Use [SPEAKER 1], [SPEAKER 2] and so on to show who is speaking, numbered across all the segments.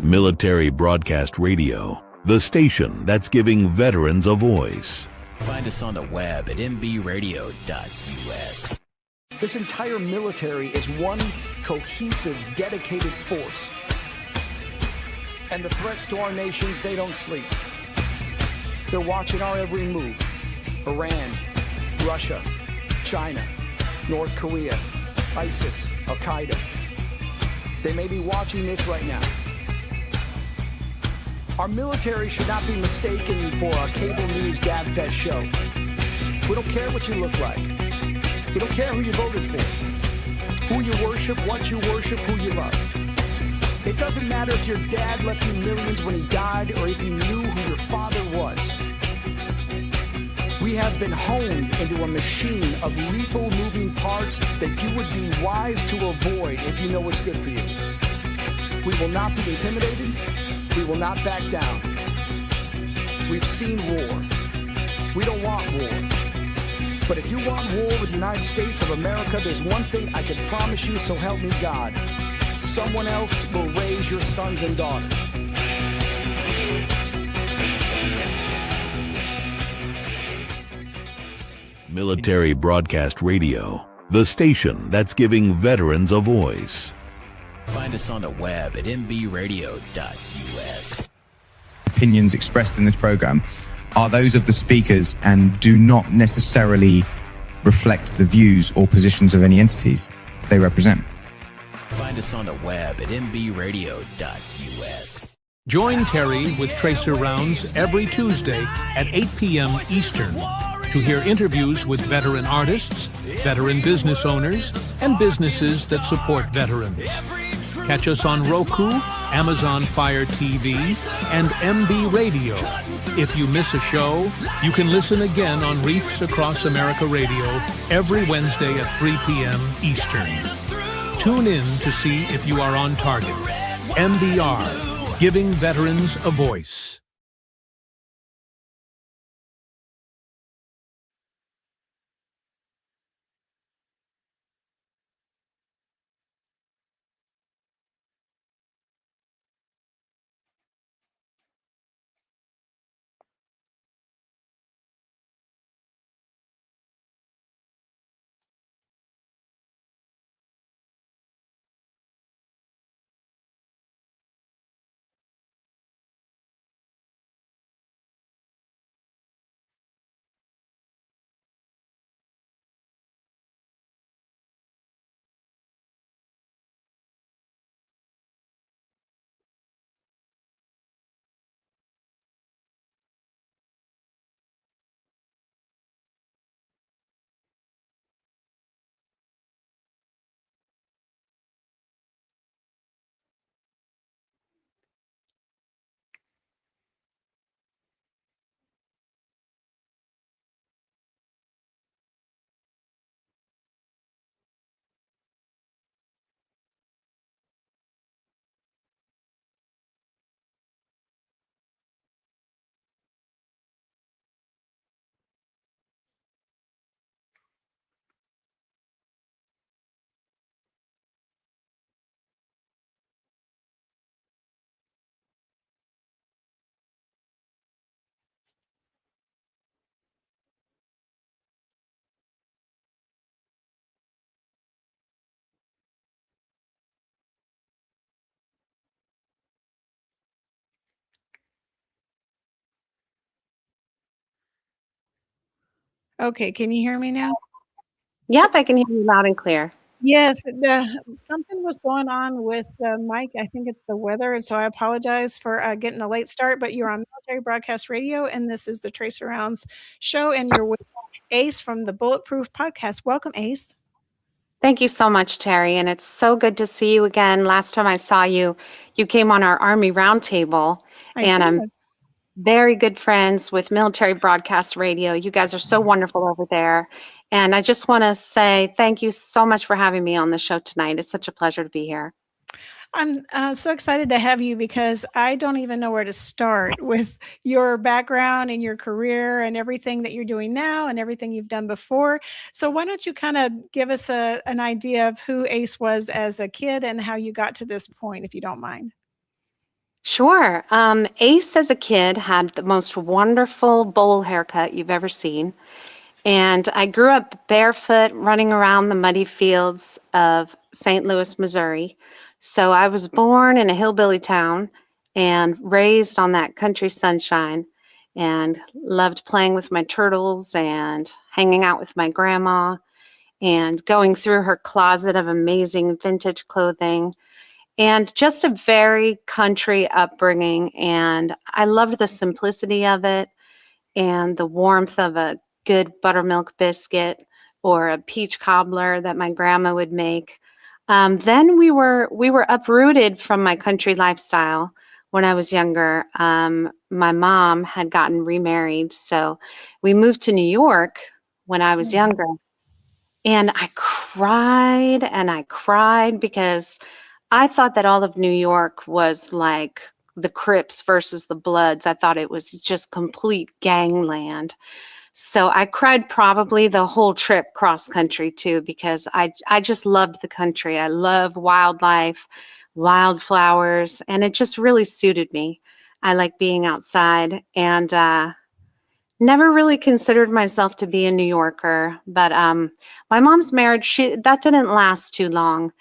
[SPEAKER 1] Military Broadcast Radio, the station that's giving veterans a voice.
[SPEAKER 2] Find us on the web at mbradio.us.
[SPEAKER 3] This entire military is one cohesive, dedicated force. And the threats to our nations, they don't sleep. They're watching our every move. Iran, Russia, China, North Korea, ISIS, Al-Qaeda. They may be watching this right now. Our military should not be mistaken for a cable news gabfest show. We don't care what you look like. We don't care who you voted for, who you worship, what you worship, who you love. It doesn't matter if your dad left you millions when he died or if you knew who your father was. We have been honed into a machine of lethal moving parts that you would be wise to avoid if you know what's good for you. We will not be intimidated. We will not back down. We've seen war. We don't want war. But if you want war with the United States of America, there's one thing I can promise you, so help me God. Someone else will raise your sons and daughters.
[SPEAKER 1] Military Broadcast Radio, the station that's giving veterans a voice.
[SPEAKER 2] Find us on the web at mbradio.us.
[SPEAKER 4] Opinions expressed in this program are those of the speakers and do not necessarily reflect the views or positions of any entities they represent.
[SPEAKER 2] Find us on the web at mbradio.us.
[SPEAKER 5] Join Terry with Tracer Rounds every Tuesday at 8 p.m. Eastern to hear interviews with veteran artists, veteran business owners, and businesses that support veterans. Catch us on Roku, Amazon Fire TV, and MB Radio. If you miss a show, you can listen again on Reefs Across America Radio every Wednesday at 3 p.m. Eastern. Tune in to see if you are on target. MBR, giving veterans a voice.
[SPEAKER 6] Okay, can you hear me now?
[SPEAKER 7] Yep, I can hear you loud and clear.
[SPEAKER 6] Yes, something was going on with the mic. I think it's the weather, and so I apologize for getting a late start, but you're on Military Broadcast Radio, and this is the Tracer Rounds show, and you're with Ace from the Bulletproof Podcast. Welcome, Ace.
[SPEAKER 7] Thank you so much, Terry, and it's so good to see you again. Last time I saw you, you came on our Army Roundtable, and I'm very good friends with Military Broadcast Radio. You guys are so wonderful over there. And I just want to say thank you so much for having me on the show tonight. It's such a pleasure to be here.
[SPEAKER 6] I'm so excited to have you because I don't even know where to start with your background and your career and everything that you're doing now and everything you've done before. So why don't you kind of give us an idea of who Ace was as a kid and how you got to this point, if you don't mind?
[SPEAKER 7] Sure. Ace, as a kid, had the most wonderful bowl haircut you've ever seen. And I grew up barefoot, running around the muddy fields of St. Louis, Missouri. So I was born in a hillbilly town and raised on that country sunshine, and loved playing with my turtles and hanging out with my grandma and going through her closet of amazing vintage clothing, and just a very country upbringing. And I loved the simplicity of it and the warmth of a good buttermilk biscuit or a peach cobbler that my grandma would make. Then we were uprooted from my country lifestyle when I was younger. My mom had gotten remarried, so we moved to New York when I was younger. And I cried because I thought that all of New York was like the Crips versus the Bloods. I thought it was just complete gangland. So I cried probably the whole trip cross country too, because I just loved the country. I love wildlife, wildflowers, and it just really suited me. I like being outside, and never really considered myself to be a New Yorker. But my mom's marriage, that didn't last too long.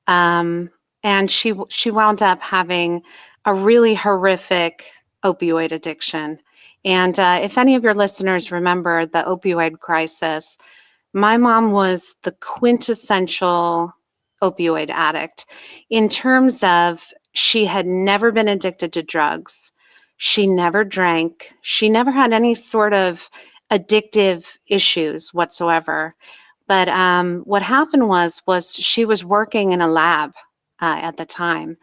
[SPEAKER 7] And she wound up having a really horrific opioid addiction. And if any of your listeners remember the opioid crisis, my mom was the quintessential opioid addict in terms of she had never been addicted to drugs. She never drank. She never had any sort of addictive issues whatsoever. But what happened was she was working in a lab at the time,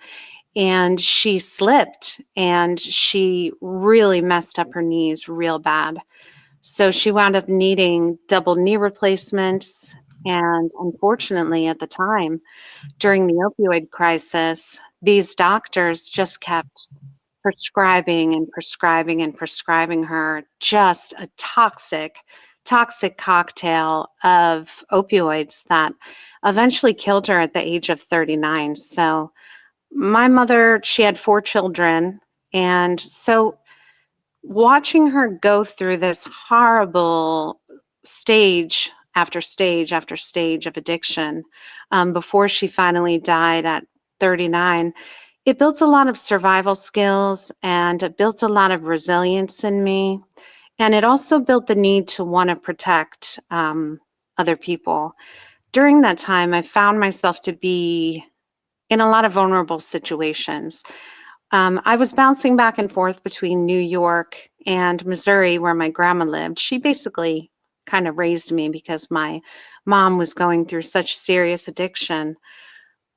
[SPEAKER 7] and she slipped and she really messed up her knees real bad. So she wound up needing double knee replacements. And unfortunately, at the time, during the opioid crisis, these doctors just kept prescribing her just a toxic cocktail of opioids that eventually killed her at the age of 39. So my mother, she had 4 children. And so watching her go through this horrible stage after stage after stage of addiction before she finally died at 39, it built a lot of survival skills, and it built a lot of resilience in me. And it also built the need to want to protect other people. During that time, I found myself to be in a lot of vulnerable situations. I was bouncing back and forth between New York and Missouri, where my grandma lived. She basically kind of raised me because my mom was going through such serious addiction.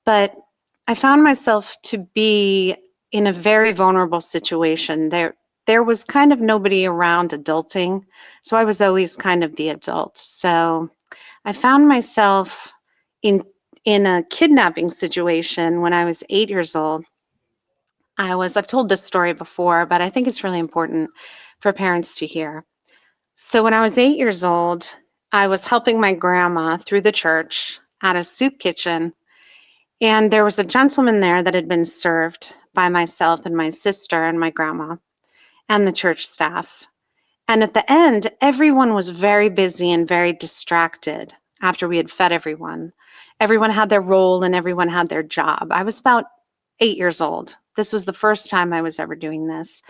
[SPEAKER 7] But I found myself to be in a very vulnerable situation. There was kind of nobody around adulting, so I was always kind of the adult. So I found myself in a kidnapping situation when I was 8 years old. I've told this story before, but I think it's really important for parents to hear. So when I was 8 years old, I was helping my grandma through the church at a soup kitchen. And there was a gentleman there that had been served by myself and my sister and my grandma and the church staff. And at the end, everyone was very busy and very distracted after we had fed everyone. Everyone had their role and everyone had their job. I was about 8 years old. This was the first time I was ever doing this.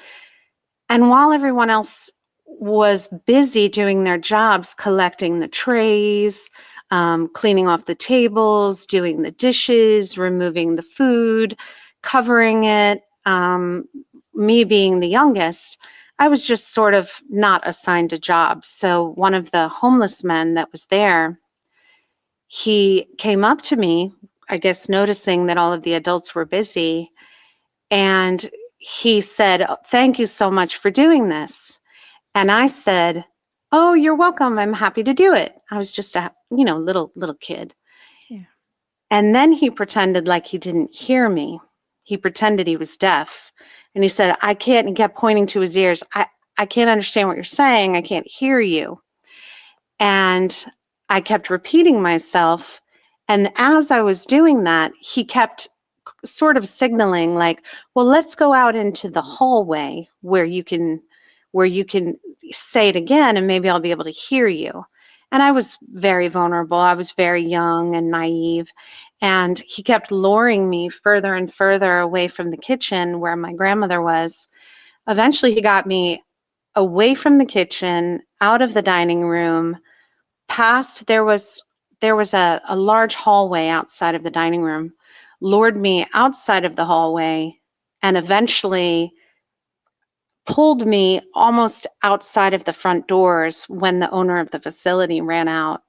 [SPEAKER 7] And while everyone else was busy doing their jobs, collecting the trays, cleaning off the tables, doing the dishes, removing the food, covering it. Me being the youngest, I was just sort of not assigned a job. So one of the homeless men that was there, he came up to me, I guess noticing that all of the adults were busy, and he said, "Thank you so much for doing this." And I said, "Oh, you're welcome. I'm happy to do it." I was just a, little kid. Yeah. And then he pretended like he didn't hear me. He pretended he was deaf. And he said, "I can't," he kept pointing to his ears. I can't understand what you're saying. I can't hear you." And I kept repeating myself. And as I was doing that, he kept sort of signaling like, well, let's go out into the hallway where you can say it again and maybe I'll be able to hear you. And I was very vulnerable. I was very young and naive. And he kept luring me further and further away from the kitchen where my grandmother was. Eventually, he got me away from the kitchen, out of the dining room, past, there was a large hallway outside of the dining room, lured me outside of the hallway, and eventually pulled me almost outside of the front doors when the owner of the facility ran out.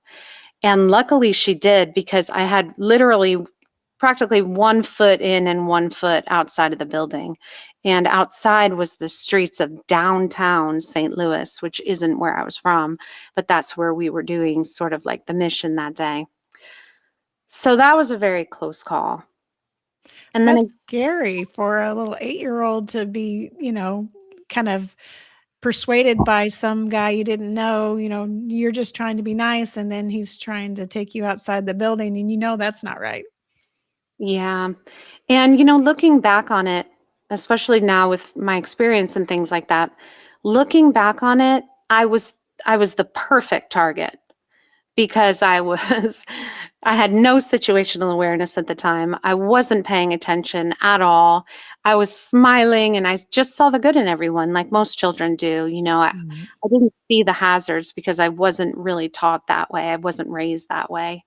[SPEAKER 7] And luckily she did, because I had literally practically 1 foot in and 1 foot outside of the building. And outside was the streets of downtown St. Louis, which isn't where I was from, but that's where we were doing sort of like the mission that day. So that was a very close call. And
[SPEAKER 6] that's scary for a little 8-year-old to be, kind of persuaded by some guy you didn't know, you're just trying to be nice, and then he's trying to take you outside the building, and that's not right.
[SPEAKER 7] Yeah. And, looking back on it, especially now with my experience and things like that, looking back on it, I was the perfect target, because I had no situational awareness at the time. I wasn't paying attention at all. I was smiling and I just saw the good in everyone, like most children do. I didn't see the hazards because I wasn't really taught that way. I wasn't raised that way.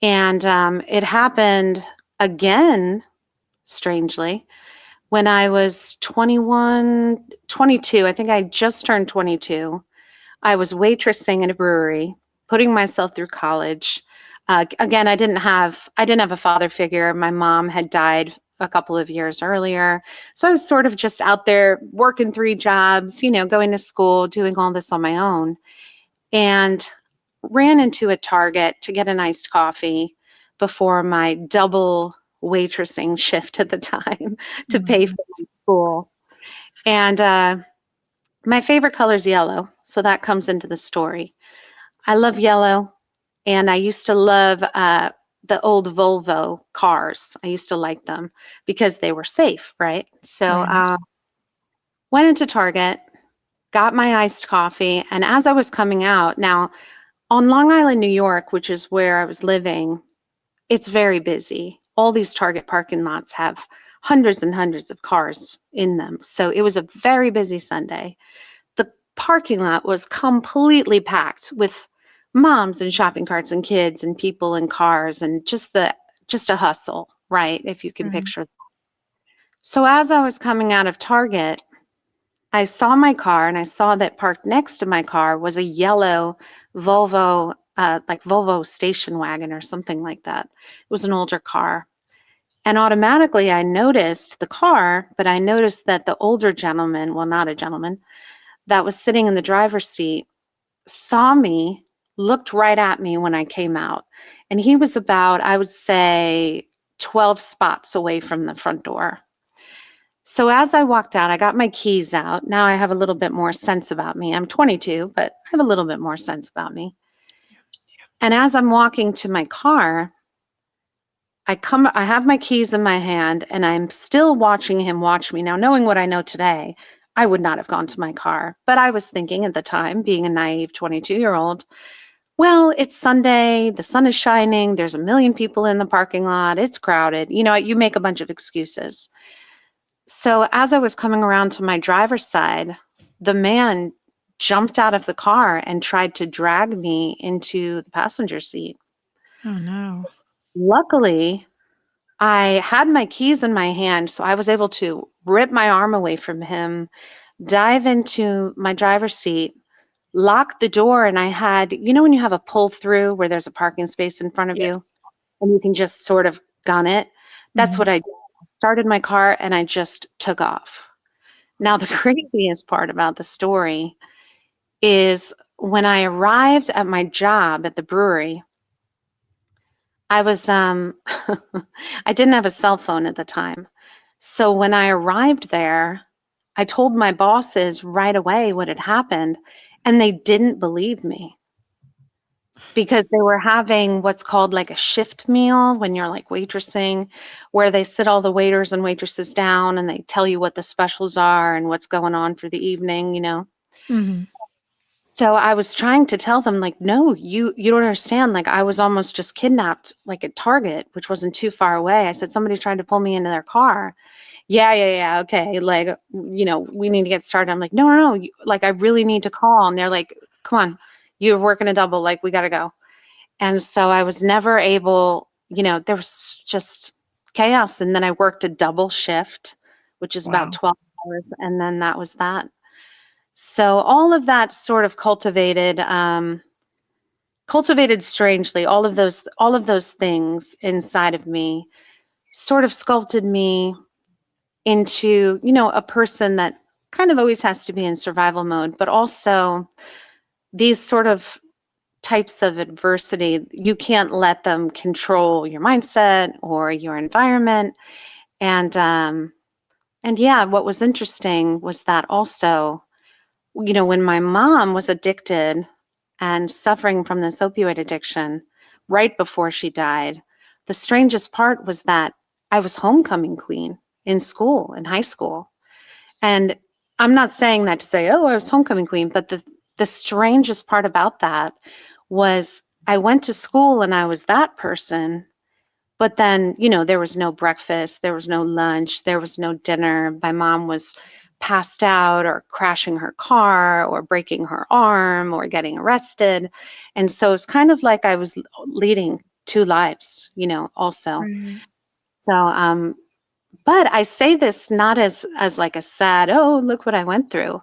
[SPEAKER 7] And it happened again, strangely, when I was 21, 22. I think I just turned 22. I was waitressing in a brewery, putting myself through college. Again, I didn't have a father figure. My mom had died a couple of years earlier. So I was sort of just out there working 3 jobs, going to school, doing all this on my own, and ran into a Target to get an iced coffee before my double waitressing shift at the time to pay for my school. And my favorite color is yellow. So that comes into the story. I love yellow. And I used to love the old Volvo cars. I used to like them because they were safe, right? So went into Target, got my iced coffee. And as I was coming out, now on Long Island, New York, which is where I was living, it's very busy. All these Target parking lots have hundreds and hundreds of cars in them. So it was a very busy Sunday. The parking lot was completely packed with moms and shopping carts and kids and people and cars, and just a hustle, right? If you can picture that. So as I was coming out of Target, I saw my car, and I saw that parked next to my car was a yellow Volvo, like Volvo station wagon or something like that. It was an older car. And automatically I noticed the car, but I noticed that the older gentleman, well, not a gentleman, that was sitting in the driver's seat, saw me, looked right at me when I came out. And he was about, I would say, 12 spots away from the front door. So as I walked out, I got my keys out. Now I have a little bit more sense about me. I'm 22, but I have a little bit more sense about me. And as I'm walking to my car, I have my keys in my hand, and I'm still watching him watch me. Now, knowing what I know today, I would not have gone to my car. But I was thinking at the time, being a naive 22-year-old, well, it's Sunday, the sun is shining, there's a million people in the parking lot, it's crowded. You make a bunch of excuses. So as I was coming around to my driver's side, the man jumped out of the car and tried to drag me into the passenger seat.
[SPEAKER 6] Oh, no.
[SPEAKER 7] Luckily, I had my keys in my hand, so I was able to rip my arm away from him, dive into my driver's seat, lock the door, and I had, when you have a pull through where there's a parking space in front of you and you can just sort of gun it? That's what I did. I started my car and I just took off. Now, the craziest part about the story is when I arrived at my job at the brewery, I was, I didn't have a cell phone at the time. So when I arrived there, I told my bosses right away what had happened, and they didn't believe me. because they were having what's called like a shift meal when you're like waitressing, where they sit all the waiters and waitresses down and they tell you what the specials are and what's going on for the evening, you know.
[SPEAKER 6] Mm-hmm.
[SPEAKER 7] So I was trying to tell them, like, no, you don't understand. Like, I was almost just kidnapped, like at Target, which wasn't too far away. I said, somebody tried to pull me into their car. Yeah, okay. Like, you know, we need to get started. I'm like, no. Like, I really need to call. And they're like, come on, you're working a double. Like, we got to go. And so I was never able, you know, there was just chaos. And then I worked a double shift, which is about 12 hours. And then that was that. So all of that sort of cultivated strangely, all of those things inside of me sort of sculpted me into, you know, a person that kind of always has to be in survival mode, but also these sort of types of adversity, you can't let them control your mindset or your environment. And yeah, what was interesting was that also, you know, when my mom was addicted and suffering from this opioid addiction right before she died, the strangest part was that I was homecoming queen in school, in high school. And I'm not saying that to say, oh, I was homecoming queen, but the strangest part about that was I went to school and I was that person, but then, you know, there was no breakfast, there was no lunch, there was no dinner. My mom was passed out or crashing her car or breaking her arm or getting arrested. And so it's kind of like I was leading two lives, you know, also.
[SPEAKER 6] Right.
[SPEAKER 7] So, but I say this not as like a sad, oh, look what I went through.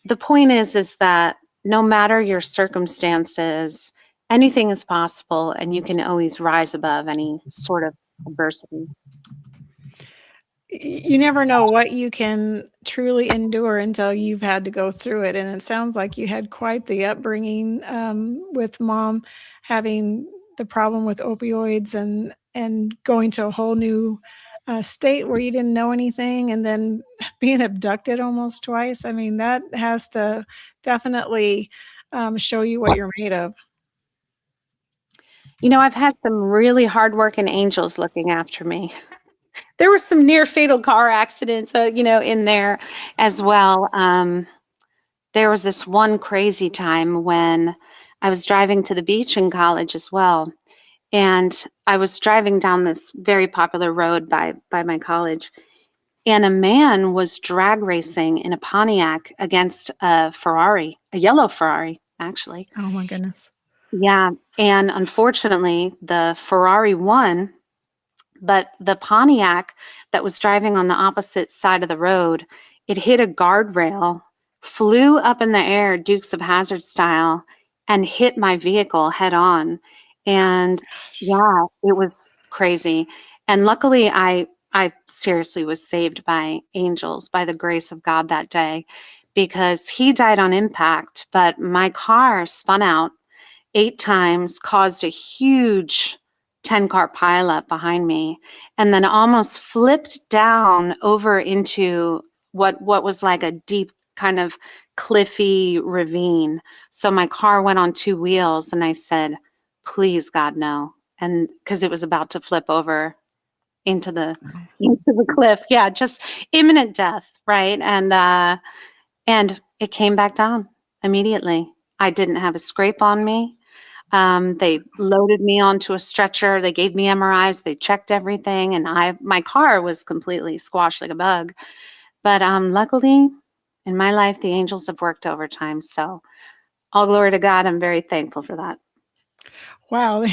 [SPEAKER 7] The point is that no matter your circumstances, anything is possible and you can always rise above any sort of adversity.
[SPEAKER 6] You never know what you can truly endure until you've had to go through it. And it sounds like you had quite the upbringing with mom having the problem with opioids and going to a whole new state where you didn't know anything and then being abducted almost twice. I mean, that has to definitely show you what you're made of.
[SPEAKER 7] You know, I've had some really hardworking angels looking after me. There were some near fatal car accidents, you know, in there as well. There was this one crazy time when I was driving to the beach in college as well. And I was driving down this very popular road by my college. And a man was drag racing in a Pontiac against a Ferrari, a yellow Ferrari, actually.
[SPEAKER 6] Oh, my goodness.
[SPEAKER 7] Yeah. And unfortunately, the Ferrari won. But the Pontiac that was driving on the opposite side of the road, it hit a guardrail, flew up in the air, Dukes of Hazzard style, and hit my vehicle head on. And yeah, it was crazy. And luckily, I seriously was saved by angels, by the grace of God that day, because he died on impact, but my car spun out 8 times, caused a huge 10-car pileup behind me, and then almost flipped down over into what was like a deep kind of cliffy ravine. So my car went on 2 wheels, and I said, please, God, no. And because it was about to flip over into the cliff. Yeah, just imminent death, right? And it came back down immediately. I didn't have a scrape on me. They loaded me onto a stretcher. They gave me MRIs. They checked everything, and my car was completely squashed like a bug. But luckily, in my life, the angels have worked overtime. So all glory to God. I'm very thankful for that.
[SPEAKER 6] Wow,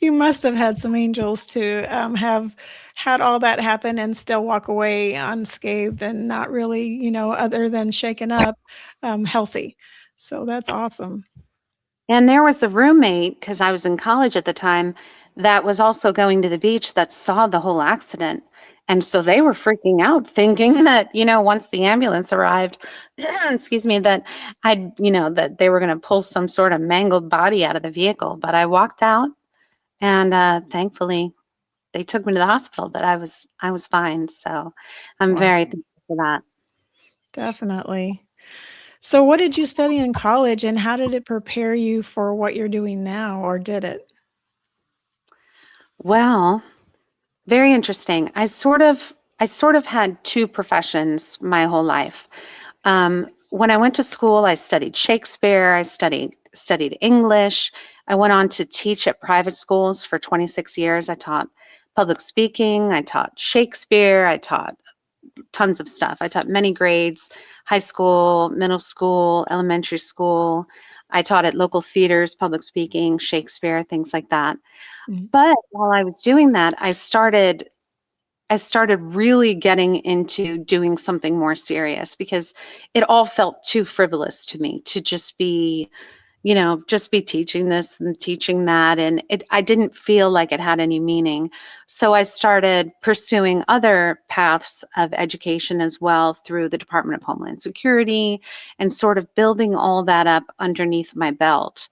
[SPEAKER 6] you must have had some angels to have had all that happen and still walk away unscathed and not really, you know, other than shaken up, healthy. So that's awesome.
[SPEAKER 7] And there was a roommate, because I was in college at the time, that was also going to the beach that saw the whole accident. And so they were freaking out, thinking that, you know, once the ambulance arrived, excuse me, that that they were going to pull some sort of mangled body out of the vehicle. But I walked out, and thankfully they took me to the hospital, but I was fine. So I'm very thankful for that.
[SPEAKER 6] Definitely. So what did you study in college, and how did it prepare you for what you're doing now, or did it?
[SPEAKER 7] Well, very interesting. I sort of had two professions my whole life. When I went to school, I studied Shakespeare. I studied English. I went on to teach at private schools for 26 years. I taught public speaking. I taught Shakespeare. I taught tons of stuff. I taught many grades, high school, middle school, elementary school. I taught at local theaters, public speaking, Shakespeare, things like that.
[SPEAKER 6] Mhm.
[SPEAKER 7] But while I was doing that, I started really getting into doing something more serious, because it all felt too frivolous to me to just be teaching this and teaching that. And I didn't feel like it had any meaning. So I started pursuing other paths of education as well through the Department of Homeland Security, and sort of building all that up underneath my belt.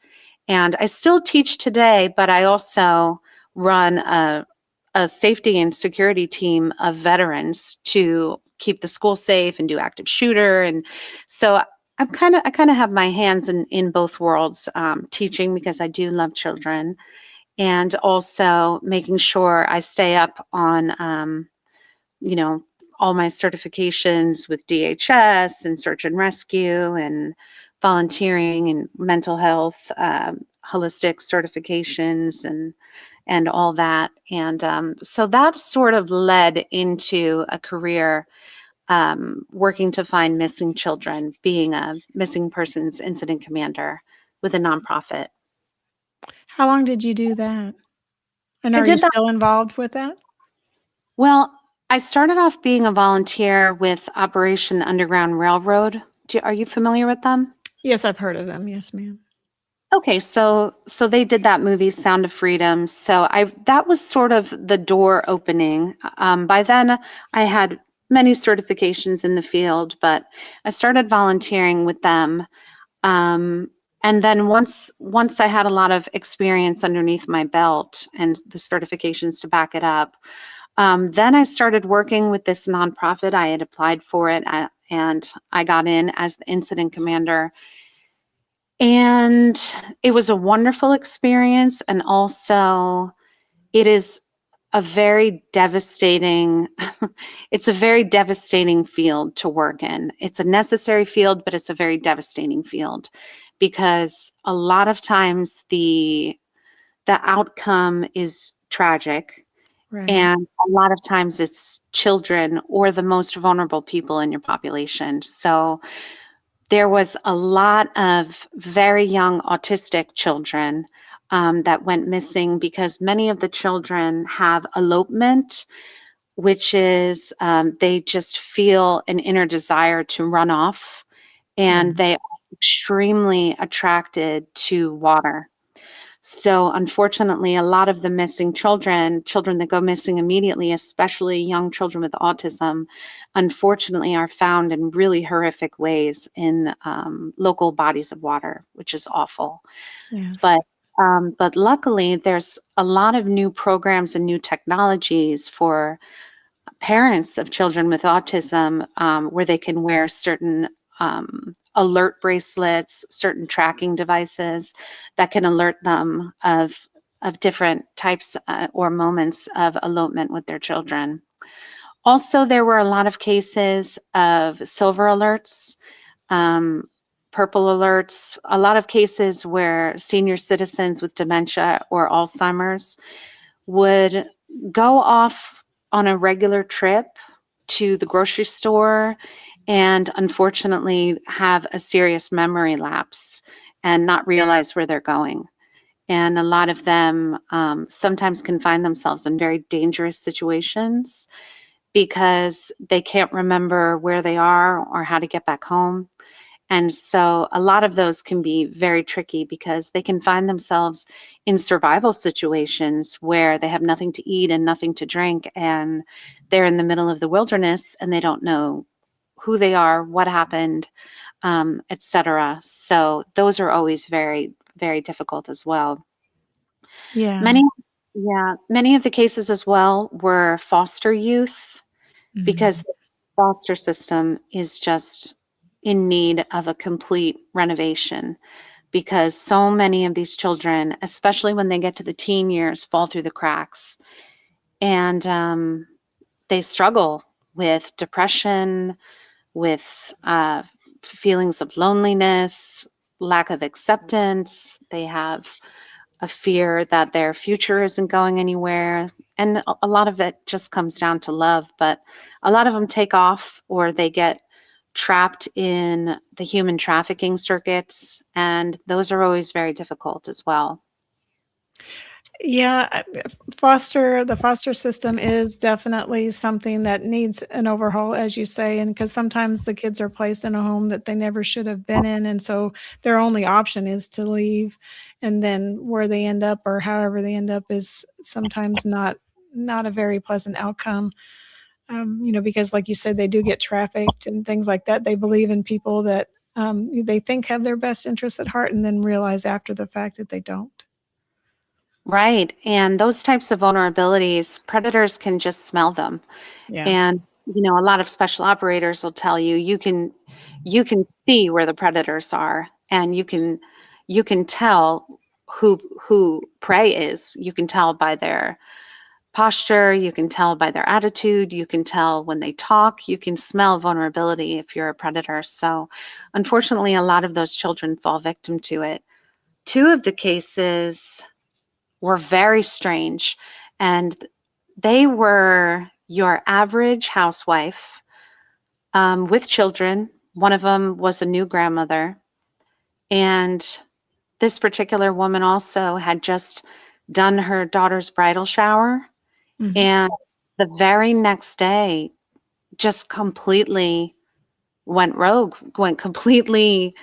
[SPEAKER 7] And I still teach today, but I also run a safety and security team of veterans to keep the school safe and do active shooter. And so I kind of have my hands in both worlds, teaching because I do love children, and also making sure I stay up on, all my certifications with DHS and search and rescue and volunteering and mental health, holistic certifications and all that. And so that sort of led into a career working to find missing children, being a missing persons incident commander with a nonprofit.
[SPEAKER 6] How long did you do that? And are
[SPEAKER 7] did
[SPEAKER 6] you
[SPEAKER 7] that-
[SPEAKER 6] still involved with that?
[SPEAKER 7] Well, I started off being a volunteer with Operation Underground Railroad. Are you familiar with them?
[SPEAKER 6] Yes, I've heard of them. Yes, ma'am.
[SPEAKER 7] Okay, so they did that movie Sound of Freedom. So that was sort of the door opening. By then, I had many certifications in the field, but I started volunteering with them. And then once I had a lot of experience underneath my belt and the certifications to back it up, then I started working with this nonprofit. I had applied for it, and I got in as the incident commander. And it was a wonderful experience. And also, it is a very devastating, it's a very devastating field to work in. It's a necessary field, but it's a very devastating field, because a lot of times the outcome is tragic.
[SPEAKER 6] Right.
[SPEAKER 7] And a lot of times it's children or the most vulnerable people in your population. So there was a lot of very young autistic children that went missing, because many of the children have elopement, which is they just feel an inner desire to run off, and they are extremely attracted to water. So unfortunately, a lot of the missing children that go missing immediately, especially young children with autism, unfortunately are found in really horrific ways in local bodies of water, which is awful.
[SPEAKER 6] Yes.
[SPEAKER 7] But luckily, there's a lot of new programs and new technologies for parents of children with autism, where they can wear certain alert bracelets, certain tracking devices that can alert them of different types or moments of elopement with their children. Also, there were a lot of cases of silver alerts, purple alerts, a lot of cases where senior citizens with dementia or Alzheimer's would go off on a regular trip to the grocery store and unfortunately have a serious memory lapse and not realize where they're going. And a lot of them sometimes can find themselves in very dangerous situations because they can't remember where they are or how to get back home. And so a lot of those can be very tricky, because they can find themselves in survival situations where they have nothing to eat and nothing to drink, and they're in the middle of the wilderness and they don't know who they are, what happened, etc. So those are always very, very difficult as well.
[SPEAKER 6] Yeah.
[SPEAKER 7] Many of the cases as well were foster youth, because the foster system is just in need of a complete renovation, because so many of these children, especially when they get to the teen years, fall through the cracks. And they struggle with depression, with feelings of loneliness, lack of acceptance. They have a fear that their future isn't going anywhere. And a lot of it just comes down to love. But a lot of them take off, or they get trapped in the human trafficking circuits. And those are always very difficult as well.
[SPEAKER 6] Yeah, the foster system is definitely something that needs an overhaul, as you say, and because sometimes the kids are placed in a home that they never should have been in, and so their only option is to leave, and then where they end up or however they end up is sometimes not a very pleasant outcome. Because like you said, they do get trafficked and things like that. They believe in people that they think have their best interests at heart, and then realize after the fact that they don't.
[SPEAKER 7] Right. And those types of vulnerabilities, predators can just smell them.
[SPEAKER 6] Yeah.
[SPEAKER 7] And, a lot of special operators will tell you, you can see where the predators are, and you can tell who prey is. You can tell by their posture, you can tell by their attitude, you can tell when they talk, you can smell vulnerability if you're a predator. So unfortunately, a lot of those children fall victim to it. 2 of the cases were very strange, and they were your average housewife with children. One of them was a new grandmother, and this particular woman also had just done her daughter's bridal shower, and the very next day just completely went rogue, went completely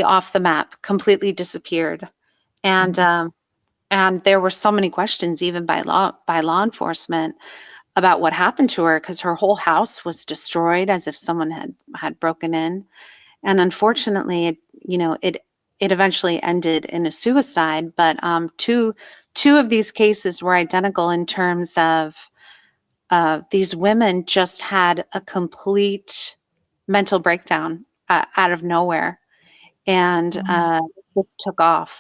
[SPEAKER 7] off the map, completely disappeared. And there were so many questions, even by law enforcement, about what happened to her, because her whole house was destroyed as if someone had broken in. And unfortunately, it eventually ended in a suicide. But two of these cases were identical in terms of these women just had a complete mental breakdown out of nowhere, and just took off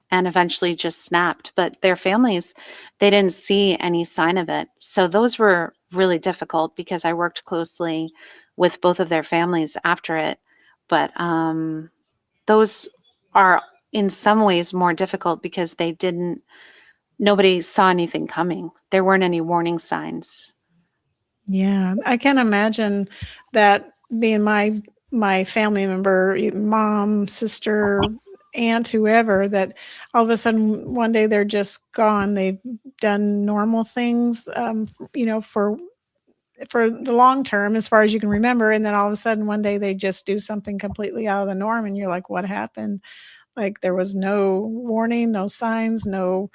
[SPEAKER 7] and eventually just snapped. But their families, they didn't see any sign of it. So those were really difficult, because I worked closely with both of their families after it. But those are in some ways more difficult, because nobody saw anything coming. There weren't any warning signs.
[SPEAKER 6] Yeah, I can imagine that being my family member, mom, sister, aunt, whoever, that all of a sudden one day they're just gone. They've done normal things, for the long term, as far as you can remember, and then all of a sudden one day they just do something completely out of the norm, and you're like, what happened? Like, there was no warning, no signs, no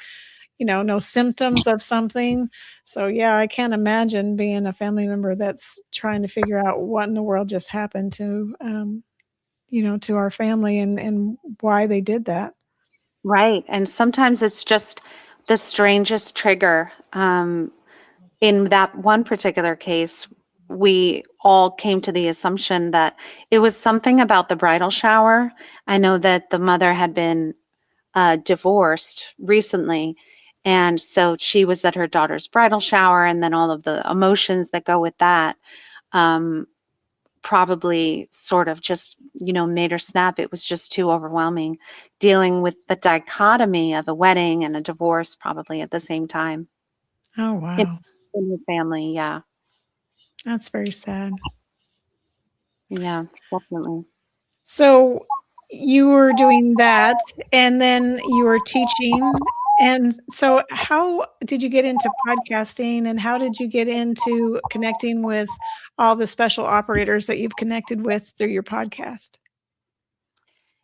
[SPEAKER 6] symptoms of something. So yeah, I can't imagine being a family member that's trying to figure out what in the world just happened to to our family and why they did that.
[SPEAKER 7] Right. And sometimes it's just the strangest trigger. In that one particular case, we all came to the assumption that it was something about the bridal shower. I know that the mother had been divorced recently, and so she was at her daughter's bridal shower, and then all of the emotions that go with that probably sort of just, made her snap. It was just too overwhelming, dealing with the dichotomy of a wedding and a divorce probably at the same time.
[SPEAKER 6] Oh, wow.
[SPEAKER 7] In your family, yeah.
[SPEAKER 6] That's very sad.
[SPEAKER 7] Yeah, definitely.
[SPEAKER 6] So you were doing that, and then you were teaching. And so how did you get into podcasting, and how did you get into connecting with all the special operators that you've connected with through your podcast?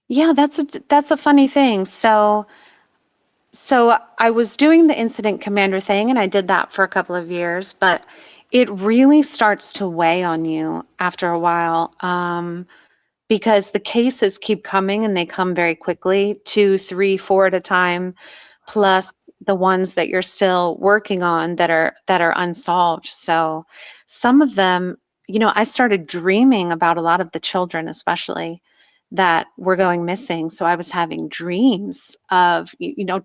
[SPEAKER 7] Yeah, that's a funny thing. So I was doing the incident commander thing, and I did that for a couple of years, but it really starts to weigh on you after a while, because the cases keep coming, and they come very quickly, 2, 3, 4 at a time, plus the ones that you're still working on that are unsolved. So some of them, I started dreaming about a lot of the children, especially that were going missing. So I was having dreams of,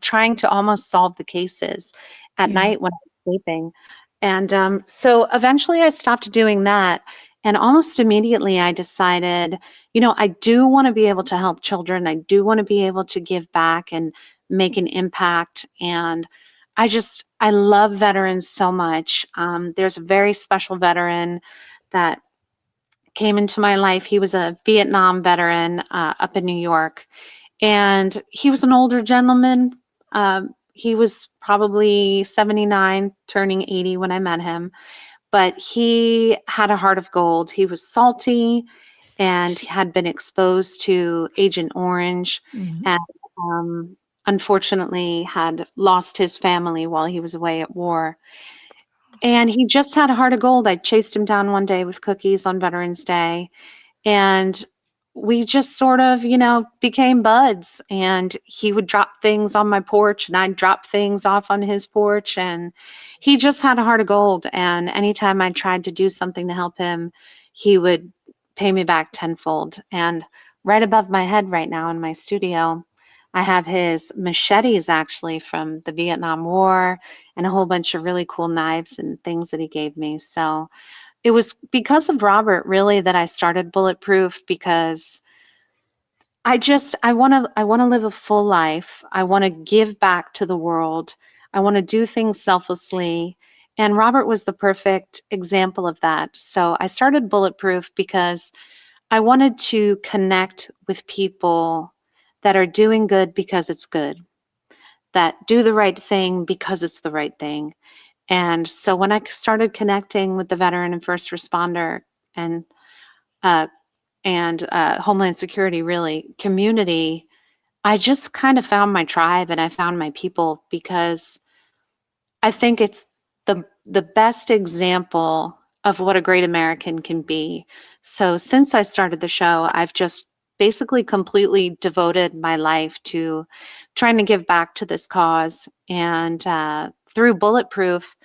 [SPEAKER 7] trying to almost solve the cases at night when I was sleeping. And so eventually I stopped doing that. And almost immediately I decided, I do want to be able to help children. I do want to be able to give back and make an impact. And I love veterans so much. There's a very special veteran that came into my life. He was a Vietnam veteran up in New York, and he was an older gentleman. He was probably 79, turning 80 when I met him, but he had a heart of gold. He was salty and had been exposed to Agent Orange, and unfortunately had lost his family while he was away at war. And he just had a heart of gold. I chased him down one day with cookies on Veterans Day. And we just sort of, became buds. And he would drop things on my porch and I'd drop things off on his porch. And he just had a heart of gold. And anytime I tried to do something to help him, he would pay me back tenfold. And right above my head right now in my studio, I have his machetes actually from the Vietnam War and a whole bunch of really cool knives and things that he gave me. So it was because of Robert really that I started Bulletproof, because I want to live a full life. I want to give back to the world. I want to do things selflessly. And Robert was the perfect example of that. So I started Bulletproof because I wanted to connect with people that are doing good because it's good, that do the right thing because it's the right thing. And so when I started connecting with the veteran and first responder and Homeland Security, really, community, I just kind of found my tribe and I found my people, because I think it's the best example of what a great American can be. So since I started the show, I've just basically completely devoted my life to trying to give back to this cause. And through Bulletproof,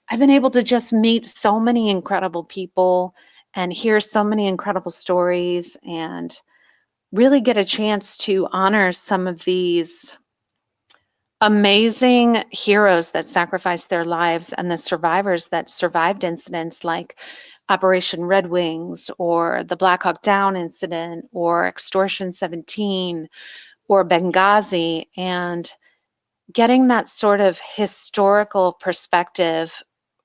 [SPEAKER 7] I've been able to just meet so many incredible people and hear so many incredible stories and really get a chance to honor some of these amazing heroes that sacrificed their lives and the survivors that survived incidents like Operation Red Wings or the Black Hawk Down incident or Extortion 17 or Benghazi, and getting that sort of historical perspective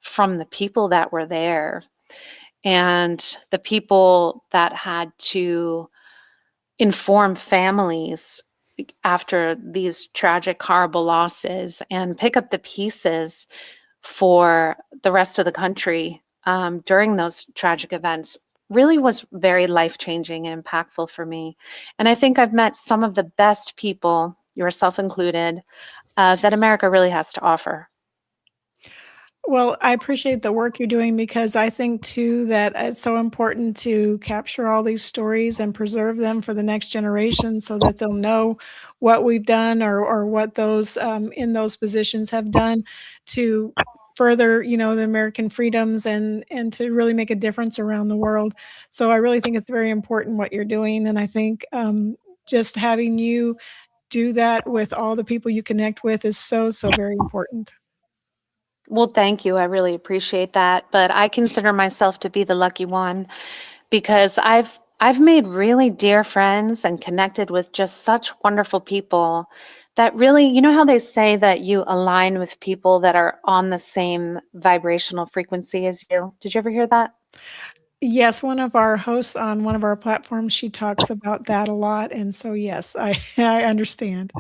[SPEAKER 7] from the people that were there and the people that had to inform families after these tragic, horrible losses and pick up the pieces for the rest of the country during those tragic events really was very life-changing and impactful for me. And I think I've met some of the best people, yourself included, that America really has to offer.
[SPEAKER 6] Well, I appreciate the work you're doing, because I think too that it's so important to capture all these stories and preserve them for the next generation so that they'll know what we've done or what those in those positions have done to further, the American freedoms and to really make a difference around the world. So I really think it's very important what you're doing. And I think just having you do that with all the people you connect with is so very important.
[SPEAKER 7] Well, thank you. I really appreciate that. But I consider myself to be the lucky one, because I've made really dear friends and connected with just such wonderful people that really, you know how they say that you align with people that are on the same vibrational frequency as you? Did you ever hear that?
[SPEAKER 6] Yes, one of our hosts on one of our platforms, she talks about that a lot. And so, yes, I understand.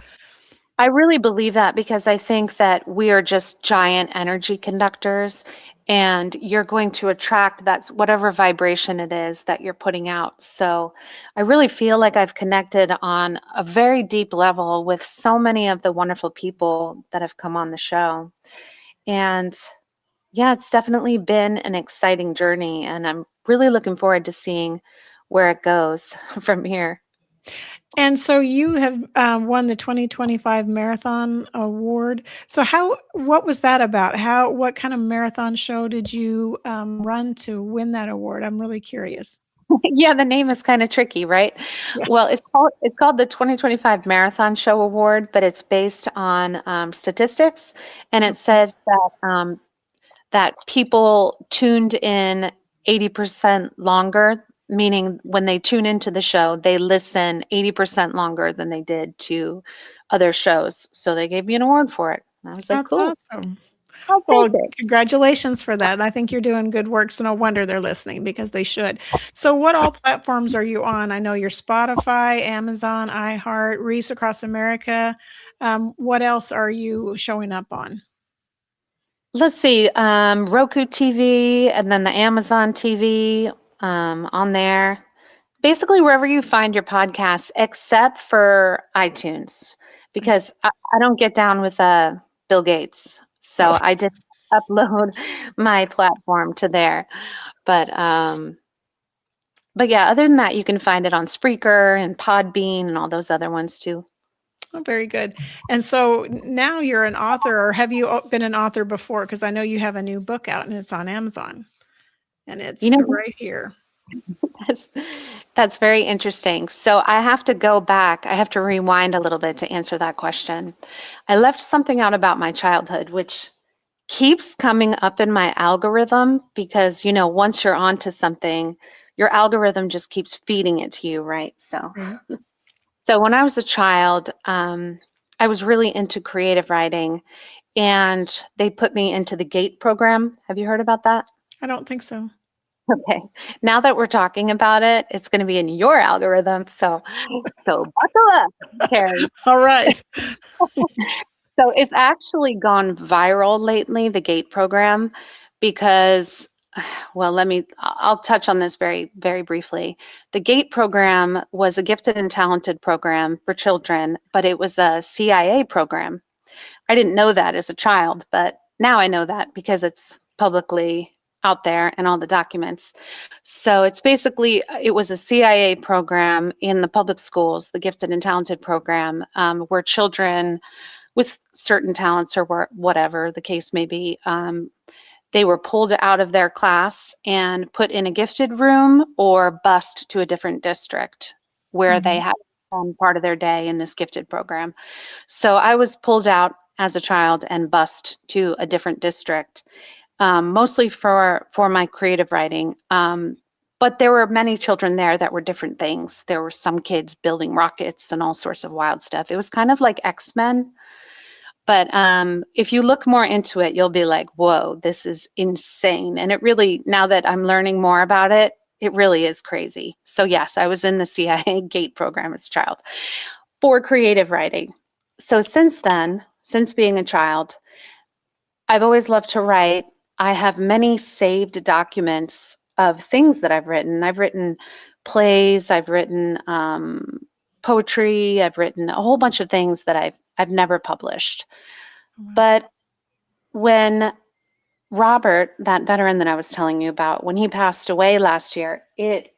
[SPEAKER 7] I really believe that, because I think that we are just giant energy conductors, and you're going to attract that's whatever vibration it is that you're putting out. So I really feel like I've connected on a very deep level with so many of the wonderful people that have come on the show. And yeah, it's definitely been an exciting journey, and I'm really looking forward to seeing where it goes from here.
[SPEAKER 6] And so you have won the 2025 Marathon Award. So what was that about? What kind of marathon show did you run to win that award? I'm really curious.
[SPEAKER 7] Yeah, the name is kind of tricky, right?
[SPEAKER 6] Yeah.
[SPEAKER 7] Well, it's called the 2025 Marathon Show Award, but it's based on statistics, and it says that that people tuned in 80% longer, meaning when they tune into the show, they listen 80% longer than they did to other shows. So they gave me an award for it. And I was like,
[SPEAKER 6] That's
[SPEAKER 7] cool.
[SPEAKER 6] awesome.
[SPEAKER 7] I'll
[SPEAKER 6] Well,
[SPEAKER 7] take it.
[SPEAKER 6] congratulations for that. I think you're doing good work, so no wonder they're listening because they should. So what all platforms are you on? I know you're Spotify, Amazon, iHeart, Reese Across America. What else are you showing up on?
[SPEAKER 7] Let's see, Roku TV and then the Amazon TV on there. Basically, wherever you find your podcasts, except for iTunes, because I don't get down with Bill Gates. So I did upload my platform to there. But yeah, other than that, you can find it on Spreaker and Podbean and all those other ones too.
[SPEAKER 6] Oh, very good. And so now you're an author, or have you been an author before? Because I know you have a new book out and it's on Amazon. And it's right here.
[SPEAKER 7] That's very interesting. So I have to go back. I have to rewind a little bit to answer that question. I left something out about my childhood, which keeps coming up in my algorithm because, once you're onto something, your algorithm just keeps feeding it to you, right? So, so when I was a child, I was really into creative writing, and they put me into the GATE program. Have you heard about that?
[SPEAKER 6] I don't think so.
[SPEAKER 7] Okay. Now that we're talking about it, it's going to be in your algorithm. So buckle up, Carrie.
[SPEAKER 6] All right.
[SPEAKER 7] So it's actually gone viral lately, the GATE program, because, well, I'll touch on this very, very briefly. The GATE program was a gifted and talented program for children, but it was a CIA program. I didn't know that as a child, but now I know that because it's publicly out there and all the documents. So it was a CIA program in the public schools, the gifted and talented program, where children with certain talents or whatever the case may be, they were pulled out of their class and put in a gifted room or bused to a different district where they had part of their day in this gifted program. So I was pulled out as a child and bused to a different district. Mostly for my creative writing. But there were many children there that were different things. There were some kids building rockets and all sorts of wild stuff. It was kind of like X-Men. But if you look more into it, you'll be like, whoa, this is insane. And it really, now that I'm learning more about it, it really is crazy. So yes, I was in the CIA GATE program as a child for creative writing. So since then, since being a child, I've always loved to write. I have many saved documents of things that I've written. I've written plays, I've written poetry, I've written a whole bunch of things that I've never published. But when Robert, that veteran that I was telling you about, when he passed away last year, it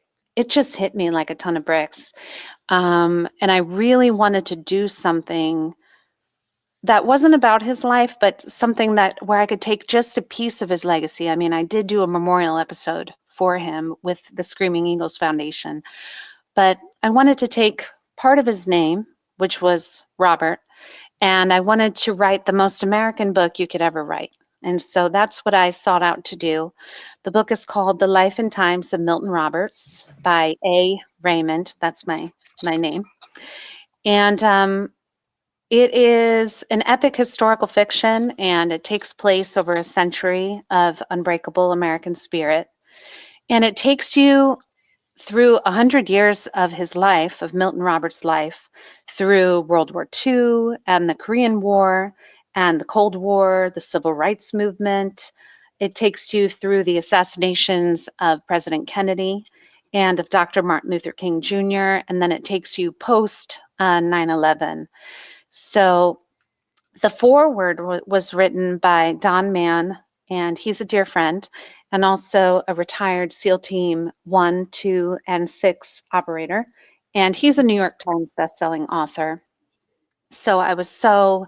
[SPEAKER 7] just hit me like a ton of bricks. And I really wanted to do something that wasn't about his life, but something where I could take just a piece of his legacy. I mean, I did do a memorial episode for him with the Screaming Eagles Foundation, but I wanted to take part of his name, which was Robert, and I wanted to write the most American book you could ever write. And so that's what I sought out to do. The book is called The Life and Times of Milton Roberts by A. Raymond. That's my name. And it is an epic historical fiction, and it takes place over a century of unbreakable American spirit. And it takes you through 100 years of his life, of Milton Roberts' life, through World War II and the Korean War and the Cold War, the Civil Rights Movement. It takes you through the assassinations of President Kennedy and of Dr. Martin Luther King Jr., and then it takes you post 9/11. So the foreword was written by Don Mann, and he's a dear friend, and also a retired SEAL Team 1, 2, and 6 operator. And he's a New York Times bestselling author. So I was so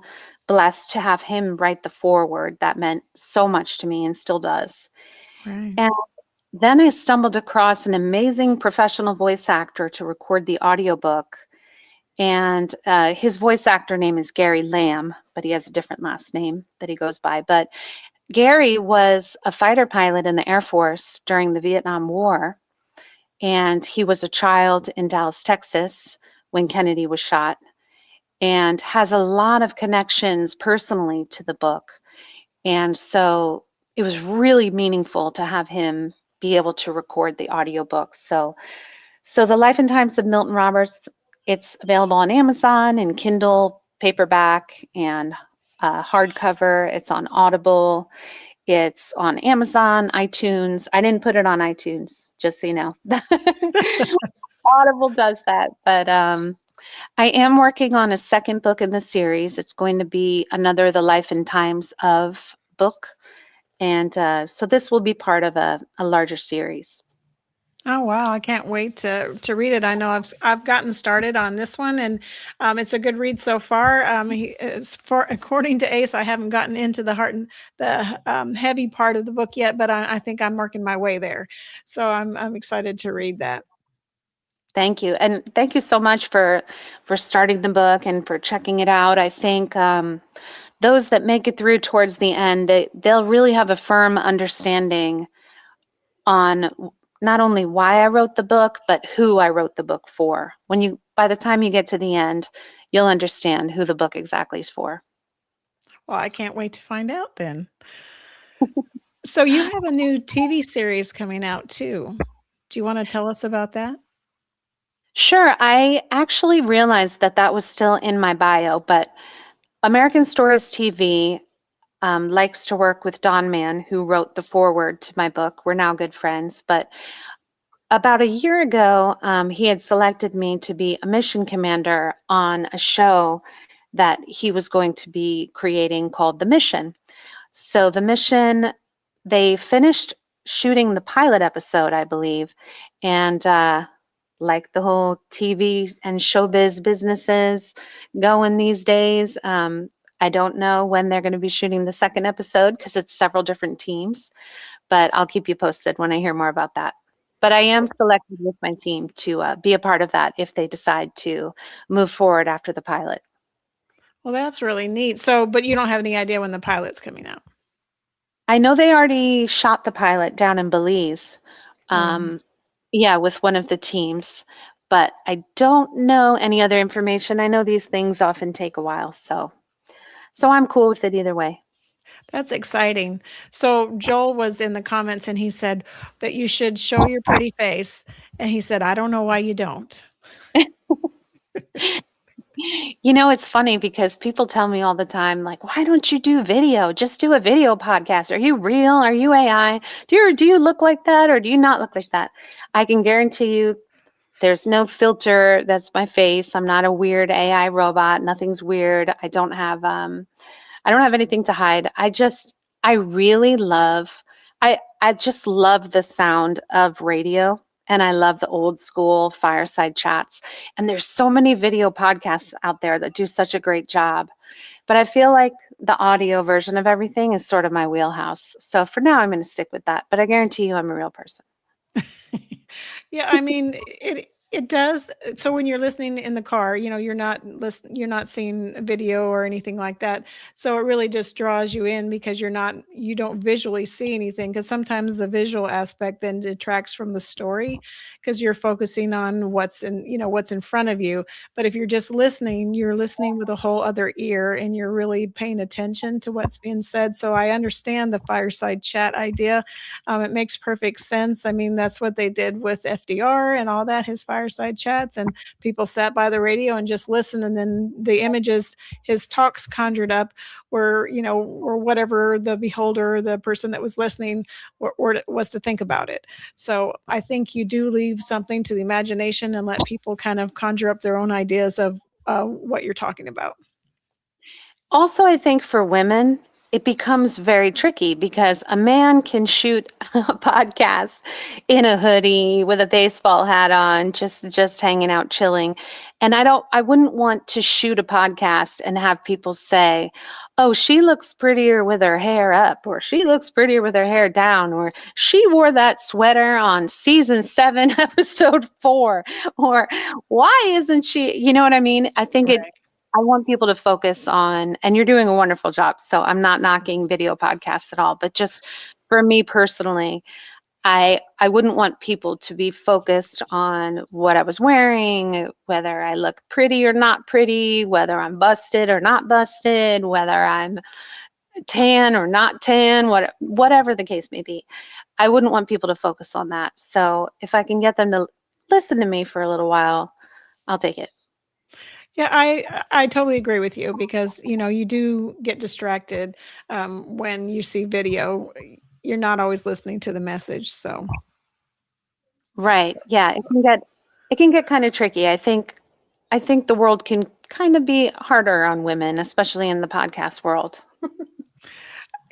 [SPEAKER 7] blessed to have him write the foreword. That meant so much to me and still does.
[SPEAKER 6] Right.
[SPEAKER 7] And then I stumbled across an amazing professional voice actor to record the audiobook. And his voice actor name is Gary Lamb, but he has a different last name that he goes by. But Gary was a fighter pilot in the Air Force during the Vietnam War. And he was a child in Dallas, Texas, when Kennedy was shot, and has a lot of connections personally to the book. And so it was really meaningful to have him be able to record the audiobook. So The Life and Times of Milton Roberts, it's available on Amazon and Kindle paperback and hardcover. It's on Audible. It's on Amazon, iTunes. I didn't put it on iTunes, just so you know. Audible does that. But I am working on a second book in the series. It's going to be another The Life and Times of book. And so this will be part of a larger series.
[SPEAKER 6] Oh, wow. I can't wait to read it. I know I've gotten started on this one, and it's a good read so far. According to Ace, I haven't gotten into the heavy part of the book yet, but I think I'm working my way there. So I'm excited to read that.
[SPEAKER 7] Thank you. And thank you so much for starting the book and for checking it out. I think those that make it through towards the end, they'll really have a firm understanding on not only why I wrote the book, but who I wrote the book for. By the time you get to the end, you'll understand who the book exactly is for.
[SPEAKER 6] Well, I can't wait to find out then. So you have a new TV series coming out too. Do you want to tell us about that?
[SPEAKER 7] Sure. I actually realized that was still in my bio, but American Stories TV likes to work with Don Mann, who wrote the foreword to my book. We're now good friends. But about a year ago, he had selected me to be a mission commander on a show that he was going to be creating called The Mission. So The Mission, they finished shooting the pilot episode, I believe. And like the whole TV and showbiz businesses going these days, I don't know when they're going to be shooting the second episode because it's several different teams, but I'll keep you posted when I hear more about that. But I am selected with my team to be a part of that if they decide to move forward after the pilot.
[SPEAKER 6] Well, that's really neat. So, but you don't have any idea when the pilot's coming out?
[SPEAKER 7] I know they already shot the pilot down in Belize, with one of the teams, but I don't know any other information. I know these things often take a while, so I'm cool with it either way.
[SPEAKER 6] That's exciting. So Joel was in the comments and he said that you should show your pretty face. And he said, I don't know why you don't.
[SPEAKER 7] You know, it's funny because people tell me all the time, like, why don't you do video? Just do a video podcast. Are you real? Are you AI? Do you look like that or do you not look like that? I can guarantee you there's no filter. That's my face. I'm not a weird AI robot. Nothing's weird. I don't have anything to hide. I just love the sound of radio, and I love the old school fireside chats. And there's so many video podcasts out there that do such a great job. But I feel like the audio version of everything is sort of my wheelhouse. So for now, I'm going to stick with that. But I guarantee you I'm a real person.
[SPEAKER 6] Yeah, I mean, it does. So when you're listening in the car, you're not seeing a video or anything like that. So it really just draws you in because you don't visually see anything, because sometimes the visual aspect then detracts from the story because you're focusing on what's in front of you. But if you're just listening, you're listening with a whole other ear and you're really paying attention to what's being said. So I understand the fireside chat idea. It makes perfect sense. I mean, that's what they did with FDR and all that, his fireside chats, and people sat by the radio and just listened, and then the images his talks conjured up were whatever the beholder, the person that was listening, or was to think about it. So I think you do leave something to the imagination and let people kind of conjure up their own ideas of what you're talking about.
[SPEAKER 7] Also, I think for women, it becomes very tricky because a man can shoot a podcast in a hoodie with a baseball hat on, just hanging out, chilling. And I wouldn't want to shoot a podcast and have people say, oh, she looks prettier with her hair up, or she looks prettier with her hair down, or she wore that sweater on season 7, episode 4, or why isn't she, you know what I mean? I think
[SPEAKER 6] Right.
[SPEAKER 7] I want people to focus on, and you're doing a wonderful job, so I'm not knocking video podcasts at all, but just for me personally, I wouldn't want people to be focused on what I was wearing, whether I look pretty or not pretty, whether I'm busted or not busted, whether I'm tan or not tan, whatever the case may be. I wouldn't want people to focus on that. So if I can get them to listen to me for a little while, I'll take it.
[SPEAKER 6] Yeah, I totally agree with you because, you know, you do get distracted when you see video. You're not always listening to the message. So,
[SPEAKER 7] Right. Yeah, it can get kind of tricky. I think the world can kind of be harder on women, especially in the podcast world.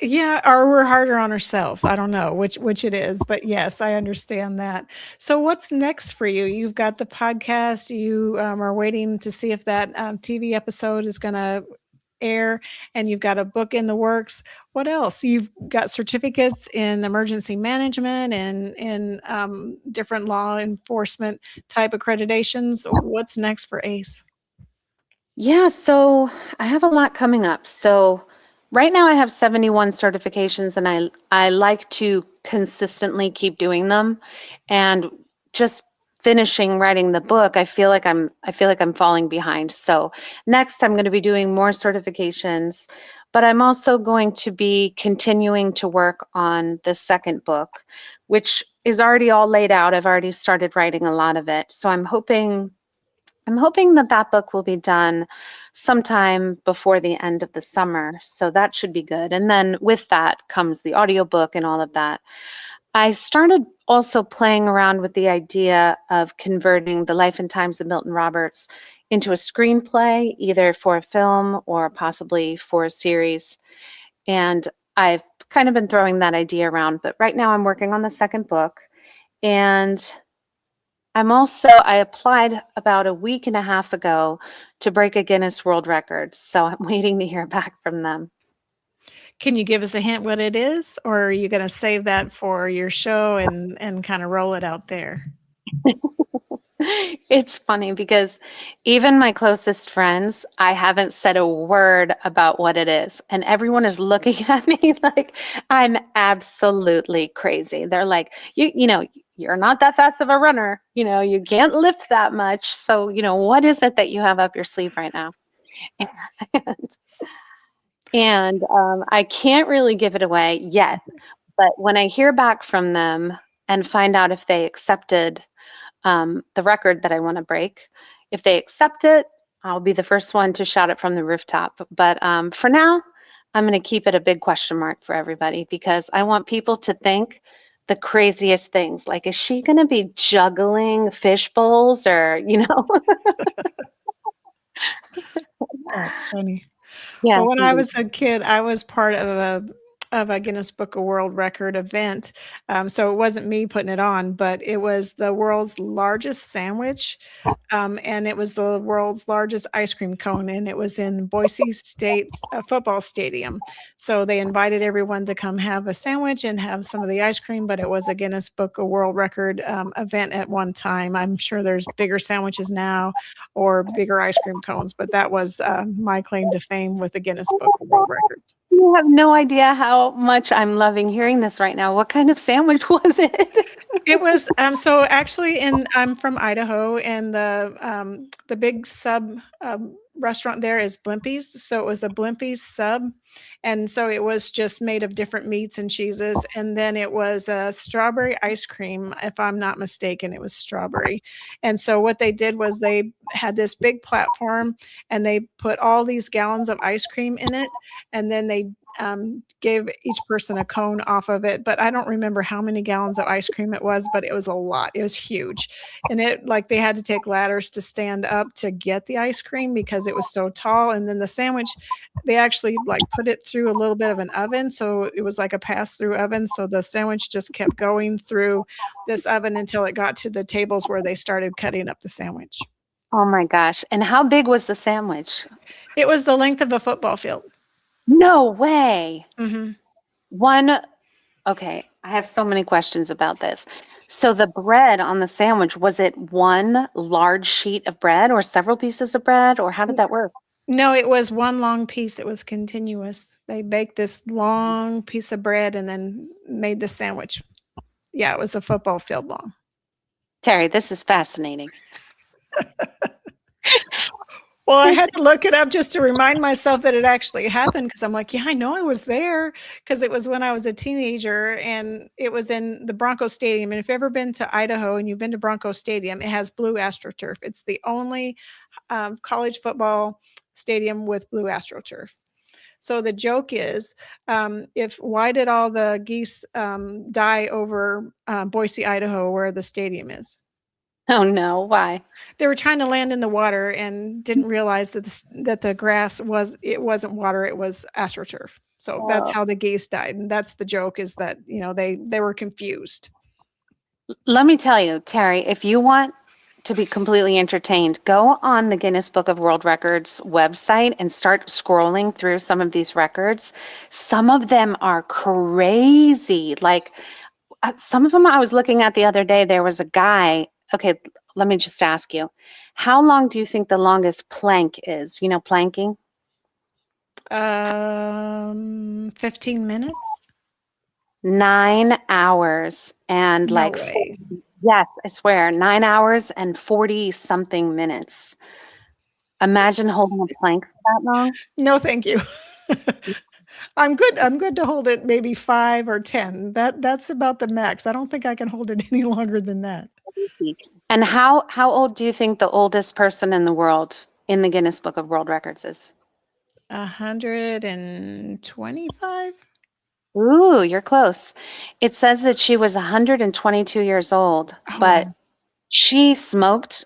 [SPEAKER 6] yeah, or we're harder on ourselves. I don't know which it is, but yes, I understand that. So, what's next for you? You've got the podcast. You are waiting to see if that TV episode is going to air, and you've got a book in the works. What else? You've got certificates in emergency management and in different law enforcement type accreditations. What's next for ACE?
[SPEAKER 7] Yeah, so I have a lot coming up. So right now I have 71 certifications, and I like to consistently keep doing them. And just finishing writing the book, I feel like I'm falling behind. So next I'm going to be doing more certifications, but I'm also going to be continuing to work on the second book, which is already all laid out. I've already started writing a lot of it. So I'm hoping that book will be done sometime before the end of the summer. So that should be good. And then with that comes the audiobook and all of that. I started also playing around with the idea of converting The Life and Times of Milton Roberts into a screenplay, either for a film or possibly for a series. And I've kind of been throwing that idea around, but right now I'm working on the second book. And I applied about a week and a half ago to break a Guinness World Record. So I'm waiting to hear back from them.
[SPEAKER 6] Can you give us a hint what it is, or are you going to save that for your show and kind of roll it out there?
[SPEAKER 7] It's funny because even my closest friends, I haven't said a word about what it is. And everyone is looking at me like I'm absolutely crazy. They're like, you know, you're not that fast of a runner. You know, you can't lift that much. So, you know, what is it that you have up your sleeve right now? And I can't really give it away yet. But when I hear back from them and find out if they accepted the record that I want to break, if they accept it, I'll be the first one to shout it from the rooftop. But for now, I'm going to keep it a big question mark for everybody because I want people to think the craziest things. Like, is she going to be juggling fish bowls or, you know?
[SPEAKER 6] That's funny.
[SPEAKER 7] Yeah.
[SPEAKER 6] Well, when I was a kid, I was part of a Guinness Book of World Record event. So it wasn't me putting it on, but it was the world's largest sandwich. And it was the world's largest ice cream cone. And it was in Boise State football stadium. So they invited everyone to come have a sandwich and have some of the ice cream, but it was a Guinness Book of World Record event at one time. I'm sure there's bigger sandwiches now or bigger ice cream cones, but that was my claim to fame with the Guinness Book of World Records.
[SPEAKER 7] You have no idea how much I'm loving hearing this right now. What kind of sandwich was it?
[SPEAKER 6] It was so actually I'm from Idaho, and the big sub restaurant there is Blimpie's. So it was a Blimpie's sub. And so it was just made of different meats and cheeses. And then it was a strawberry ice cream, if I'm not mistaken, it was strawberry. And so what they did was they had this big platform and they put all these gallons of ice cream in it. And then they gave each person a cone off of it, but I don't remember how many gallons of ice cream it was, but it was a lot. It was huge. And they had to take ladders to stand up to get the ice cream because it was so tall. And then the sandwich, they actually put it through a little bit of an oven. So it was like a pass-through oven. So the sandwich just kept going through this oven until it got to the tables where they started cutting up the sandwich.
[SPEAKER 7] Oh my gosh. And how big was the sandwich?
[SPEAKER 6] It was the length of a football field.
[SPEAKER 7] No way.
[SPEAKER 6] Mm-hmm.
[SPEAKER 7] Okay, I have so many questions about this. So the bread on the sandwich, was it one large sheet of bread or several pieces of bread, or how did that work?
[SPEAKER 6] No, it was one long piece. It was continuous. They baked this long piece of bread and then made the sandwich. Yeah, it was a football field long.
[SPEAKER 7] Terry, this is fascinating.
[SPEAKER 6] Well, I had to look it up just to remind myself that it actually happened because I'm like, yeah, I know I was there because it was when I was a teenager and it was in the Bronco Stadium. And if you've ever been to Idaho and you've been to Bronco Stadium, it has blue AstroTurf. It's the only college football stadium with blue AstroTurf. So the joke is, why did all the geese die over Boise, Idaho, where the stadium is?
[SPEAKER 7] Oh no, why?
[SPEAKER 6] They were trying to land in the water and didn't realize that the grass wasn't water, it was AstroTurf. So that's how the geese died. And that's the joke, is that, they were confused.
[SPEAKER 7] Let me tell you, Terry, if you want to be completely entertained, go on the Guinness Book of World Records website and start scrolling through some of these records. Some of them are crazy. Some of them I was looking at the other day, there was a guy. Okay, let me just ask you, how long do you think the longest plank is? You know, planking?
[SPEAKER 6] 15 minutes.
[SPEAKER 7] 9 hours and
[SPEAKER 6] No way.
[SPEAKER 7] Yes, I swear, 9 hours and 40 something minutes. Imagine holding a plank for that long.
[SPEAKER 6] No, thank you. I'm good to hold it maybe 5 or 10. That's about the max. I don't think I can hold it any longer than that.
[SPEAKER 7] And how old do you think the oldest person in the world in the Guinness Book of World Records is?
[SPEAKER 6] 125?
[SPEAKER 7] Ooh, you're close. It says that she was 122 years old, but she smoked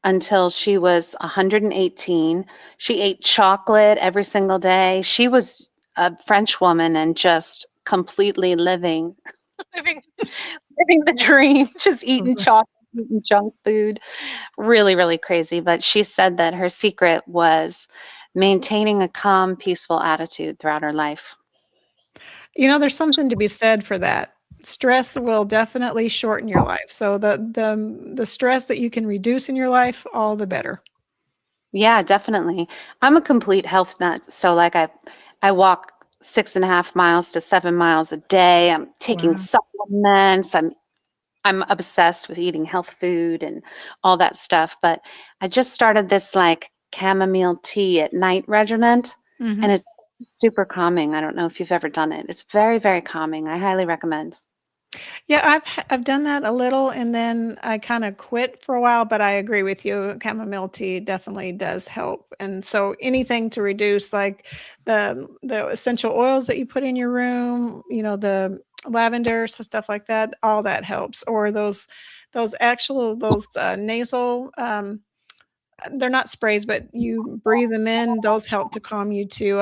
[SPEAKER 7] until she was 118. She ate chocolate every single day. She was a French woman and just completely living the dream, just eating chocolate, eating junk food. Really, really crazy. But she said that her secret was maintaining a calm, peaceful attitude throughout her life.
[SPEAKER 6] There's something to be said for that. Stress will definitely shorten your life. So the stress that you can reduce in your life, all the better.
[SPEAKER 7] Yeah, definitely. I'm a complete health nut. So I walk 6.5 miles to 7 miles a day. I'm taking supplements. I'm obsessed with eating health food and all that stuff. But I just started this chamomile tea at night regimen, and it's super calming. I don't know if you've ever done it. It's very, very calming. I highly recommend.
[SPEAKER 6] Yeah, I've done that a little, and then I kind of quit for a while, but I agree with you. Chamomile tea definitely does help. And so anything to reduce the essential oils that you put in your room, the lavender, so stuff like that, all that helps. Or those nasal, they're not sprays, but you breathe them in. Those help to calm you too.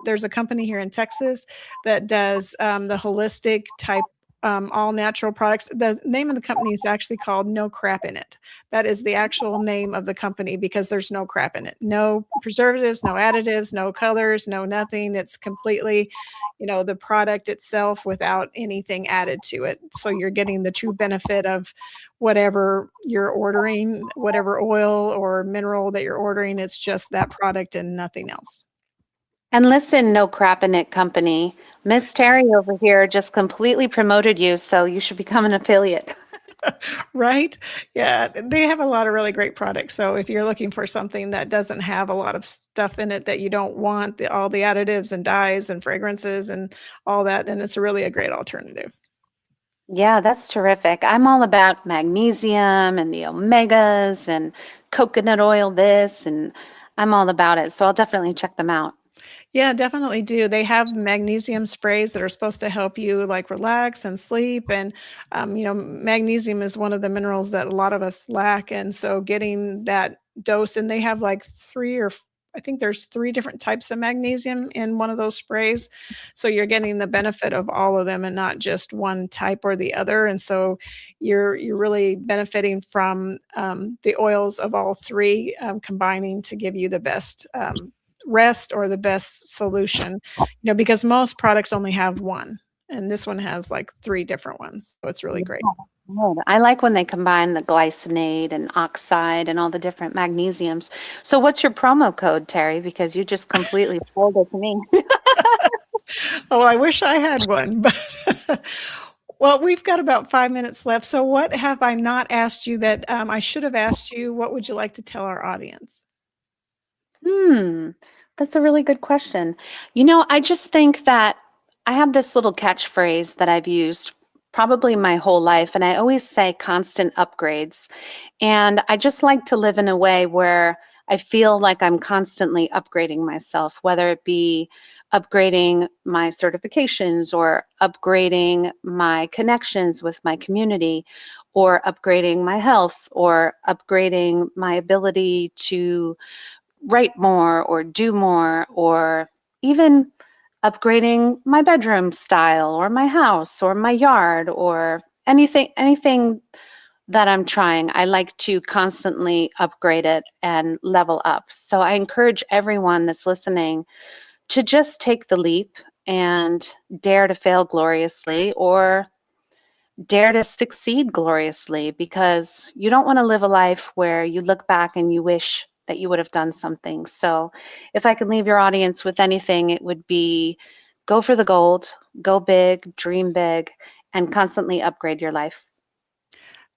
[SPEAKER 6] There's a company here in Texas that does the holistic type, all natural products. The name of the company is actually called No Crap in It. That is the actual name of the company because there's no crap in it. No preservatives, no additives, no colors, no nothing. It's completely, the product itself without anything added to it. So you're getting the true benefit of whatever you're ordering, whatever oil or mineral that you're ordering. It's just that product and nothing else.
[SPEAKER 7] And listen, No Crap in It company, Miss Terry over here just completely promoted you, so you should become an affiliate.
[SPEAKER 6] Right? Yeah, they have a lot of really great products. So if you're looking for something that doesn't have a lot of stuff in it that you don't want, all the additives and dyes and fragrances and all that, then it's really a great alternative.
[SPEAKER 7] Yeah, that's terrific. I'm all about magnesium and the omegas and coconut oil this, and I'm all about it. So I'll definitely check them out.
[SPEAKER 6] Yeah, definitely do. They have magnesium sprays that are supposed to help you like relax and sleep. And, magnesium is one of the minerals that a lot of us lack. And so getting that dose, and they have like I think there's 3 different types of magnesium in one of those sprays. So you're getting the benefit of all of them and not just one type or the other. And so you're really benefiting from the oils of all 3 combining to give you the best rest or the best solution, because most products only have one, and this one has like 3 different ones. So it's really great.
[SPEAKER 7] I like when they combine the glycinate and oxide and all the different magnesiums. So what's your promo code, Terry? Because you just completely sold it to me.
[SPEAKER 6] Oh, I wish I had one, but well, we've got about 5 minutes left. So what have I not asked you that I should have asked you? What would you like to tell our audience?
[SPEAKER 7] That's a really good question. I just think that I have this little catchphrase that I've used probably my whole life, and I always say constant upgrades. And I just like to live in a way where I feel like I'm constantly upgrading myself, whether it be upgrading my certifications or upgrading my connections with my community or upgrading my health or upgrading my ability to write more or do more, or even upgrading my bedroom style or my house or my yard or anything that I'm trying. I like to constantly upgrade it and level up. So I encourage everyone that's listening to just take the leap and dare to fail gloriously or dare to succeed gloriously, because you don't want to live a life where you look back and you wish that you would have done something. So if I could leave your audience with anything, it would be go for the gold, go big, dream big, and constantly upgrade your life.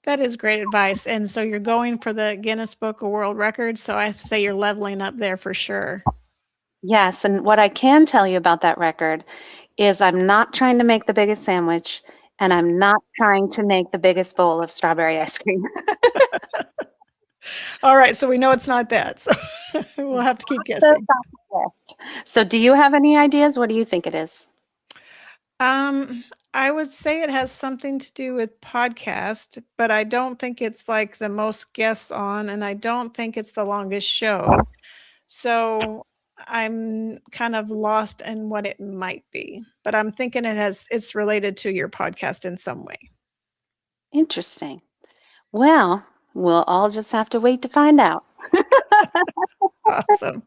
[SPEAKER 6] That is great advice. And so you're going for the Guinness Book of World Records. So I say you're leveling up there for sure.
[SPEAKER 7] Yes. And what I can tell you about that record is I'm not trying to make the biggest sandwich, and I'm not trying to make the biggest bowl of strawberry ice cream.
[SPEAKER 6] All right, so we know it's not that. So we'll have to keep guessing.
[SPEAKER 7] So do you have any ideas? What do you think it is?
[SPEAKER 6] I would say it has something to do with podcast, but I don't think it's like the most guests on, and I don't think it's the longest show. So I'm kind of lost in what it might be, but I'm thinking it's related to your podcast in some way.
[SPEAKER 7] Interesting. Well, we'll all just have to wait to find out.
[SPEAKER 6] Awesome.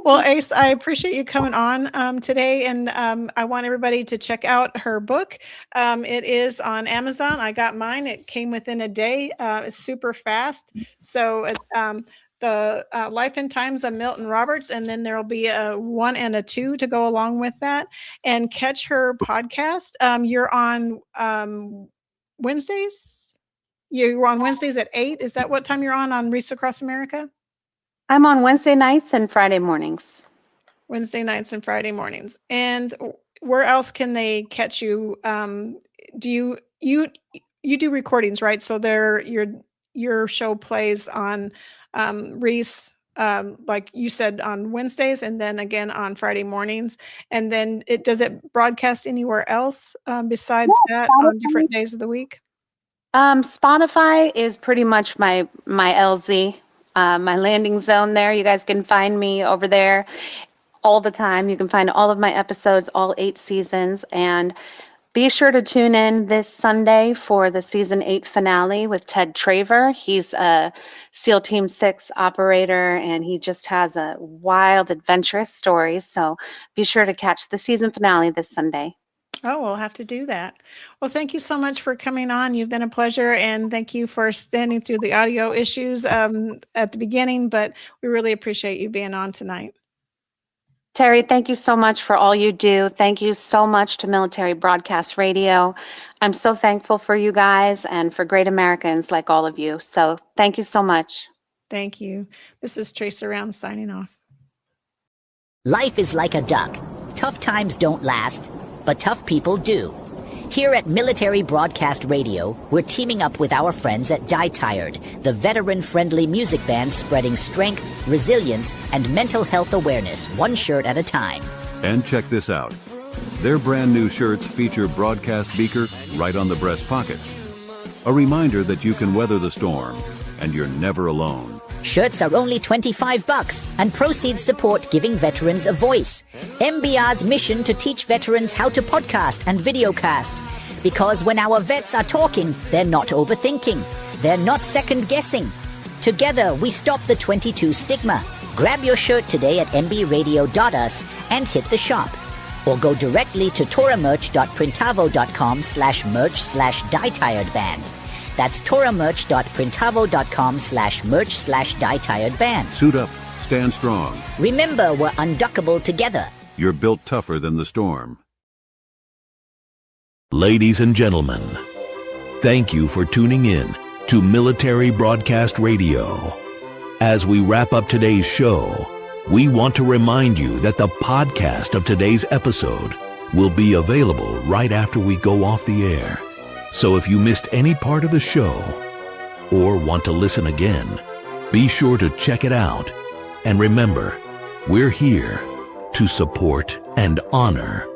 [SPEAKER 6] Well, Ace, I appreciate you coming on today, and I want everybody to check out her book. It is on Amazon. I got mine. It came within a day. It's super fast. So the Life and Times of Milton Roberts, and then there'll be a 1 and a 2 to go along with that. And catch her podcast. You're on Wednesdays? You're on Wednesdays at 8. Is that what time you're on Reese Across America?
[SPEAKER 7] I'm on Wednesday nights and Friday mornings.
[SPEAKER 6] Wednesday nights and Friday mornings. And where else can they catch you? Do you do recordings, right? So your show plays on Reese, like you said, on Wednesdays, and then again on Friday mornings. And then does it broadcast anywhere else besides that on different days of the week?
[SPEAKER 7] Spotify is pretty much my LZ, my landing zone there. You guys can find me over there all the time. You can find all of my episodes, all 8 seasons, and be sure to tune in this Sunday for the season 8 finale with Ted Traver. He's a SEAL Team 6 operator, and he just has a wild, adventurous story. So be sure to catch the season finale this Sunday.
[SPEAKER 6] Oh, we'll have to do that. Well, thank you so much for coming on. You've been a pleasure, and thank you for standing through the audio issues at the beginning, but we really appreciate you being on tonight.
[SPEAKER 7] Terry, thank you so much for all you do. Thank you so much to Military Broadcast Radio. I'm so thankful for you guys and for great Americans like all of you. So thank you so much.
[SPEAKER 6] Thank you. This is Tracer Round signing off.
[SPEAKER 8] Life is like a duck. Tough times don't last, but tough people do. Here at Military Broadcast Radio, we're teaming up with our friends at Die Tired, the veteran-friendly music band spreading strength, resilience, and mental health awareness, one shirt at a time.
[SPEAKER 9] And check this out. Their brand new shirts feature broadcast beaker right on the breast pocket. A reminder that you can weather the storm, and you're never alone.
[SPEAKER 8] Shirts are only $25, and proceeds support giving veterans a voice. MBR's mission to teach veterans how to podcast and videocast. Because when our vets are talking, they're not overthinking. They're not second-guessing. Together, we stop the 22 stigma. Grab your shirt today at mbradio.us and hit the shop. Or go directly to toramerch.printavo.com/merch/dietiredband. That's toramerch.printavo.com/merch/dietiredband.
[SPEAKER 9] Suit up. Stand strong.
[SPEAKER 8] Remember, we're unduckable together.
[SPEAKER 9] You're built tougher than the storm.
[SPEAKER 1] Ladies and gentlemen, thank you for tuning in to Military Broadcast Radio. As we wrap up today's show, we want to remind you that the podcast of today's episode will be available right after we go off the air. So if you missed any part of the show or want to listen again, be sure to check it out. And remember, we're here to support and honor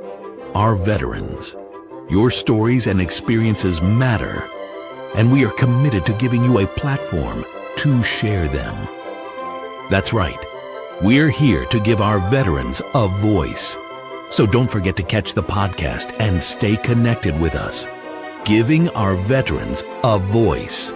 [SPEAKER 1] our veterans. Your stories and experiences matter, and we are committed to giving you a platform to share them. That's right. We're here to give our veterans a voice. So don't forget to catch the podcast and stay connected with us. Giving our veterans a voice.